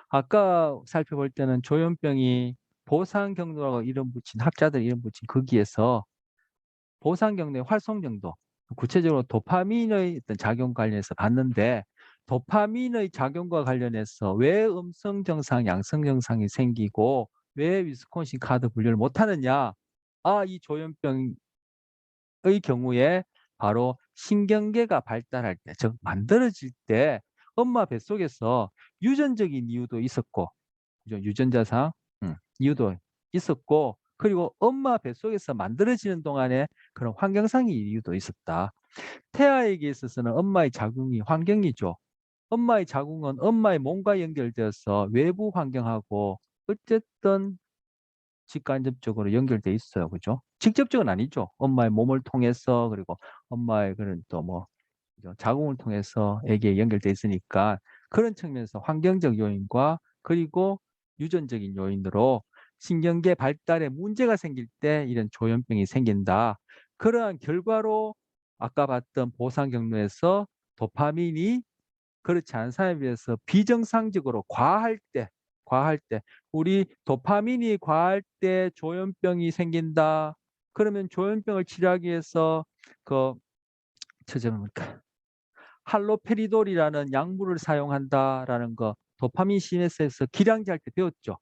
아까 살펴볼 때는 조현병이 보상경로라고 이름 붙인 학자들 이름 붙인 거기에서 보상경로의 활성 정도, 구체적으로 도파민의 어떤 작용 관련해서 봤는데 도파민의 작용과 관련해서 왜 음성 정상, 양성 정상이 생기고 왜 위스콘신 카드 분류를 못하느냐? 이 조현병의 경우에 바로 신경계가 발달할 때, 즉 만들어질 때 엄마 뱃속에서 유전적인 이유도 있었고, 그죠? 유전자상 이유도 있었고, 그리고 엄마 뱃속에서 만들어지는 동안에 그런 환경상의 이유도 있었다. 태아에게 있어서는 엄마의 자궁이 환경이죠. 엄마의 자궁은 엄마의 몸과 연결되어서 외부 환경하고 어쨌든 직간접적으로 연결돼 있어요. 그죠? 직접적은 아니죠. 엄마의 몸을 통해서 그리고 엄마의 그런 또 뭐 자궁을 통해서 애기에 연결돼 있으니까 그런 측면에서 환경적 요인과 그리고 유전적인 요인으로 신경계 발달에 문제가 생길 때 이런 조현병이 생긴다. 그러한 결과로 아까 봤던 보상 경로에서 도파민이 그렇지 않은 사람에 비해서 비정상적으로 과할 때 우리 도파민이 과할 때 조현병이 생긴다. 그러면 조현병을 치료하기 위해서 그 저점을까 할로페리돌이라는 약물을 사용한다라는 거 도파민 시냅스에서 기량제 할 때 배웠죠.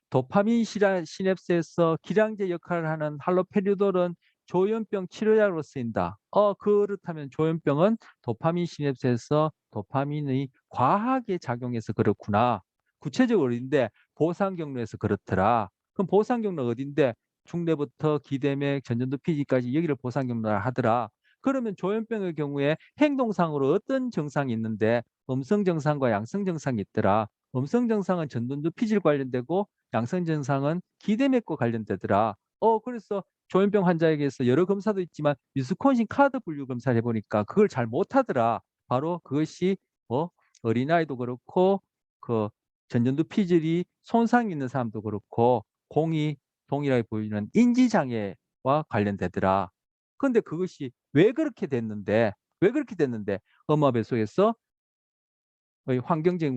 도파민 시냅스에서 기량제 역할을 하는 할로페리돌은 조현병 치료약으로 쓰인다. 그렇다면 조현병은 도파민 시냅스에서 도파민의 과하게 작용해서 그렇구나. 구체적으로 어딘데 보상 경로에서 그렇더라. 그럼 보상 경로 어딘데 중뇌부터 기대맥, 전전두피지까지 여기를 보상 경로라 하더라. 그러면 조현병의 경우에 행동상으로 어떤 증상이 있는데 음성 증상과 양성 증상이 있더라. 음성 증상은 전전두피질 관련되고 양성 증상은 기대맥과 관련되더라. 그래서 조현병 환자에게서 여러 검사도 있지만 위스콘신 카드 분류 검사를 해보니까 그걸 잘 못하더라. 바로 그것이 어린아이도 그렇고 그 전전두피질이 손상이 있는 사람도 그렇고 공이 동일하게 보이는 인지장애와 관련되더라. 그런데 그것이 왜 그렇게 됐는데 엄마 뱃속에서 환경적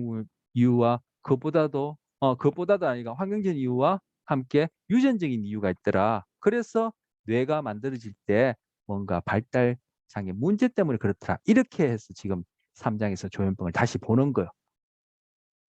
이유와 그것보다도 아니라 환경적 이유와 함께 유전적인 이유가 있더라. 그래서 뇌가 만들어질 때 뭔가 발달장애 문제 때문에 그렇더라. 이렇게 해서 지금 3장에서 조현병을 다시 보는 거예요.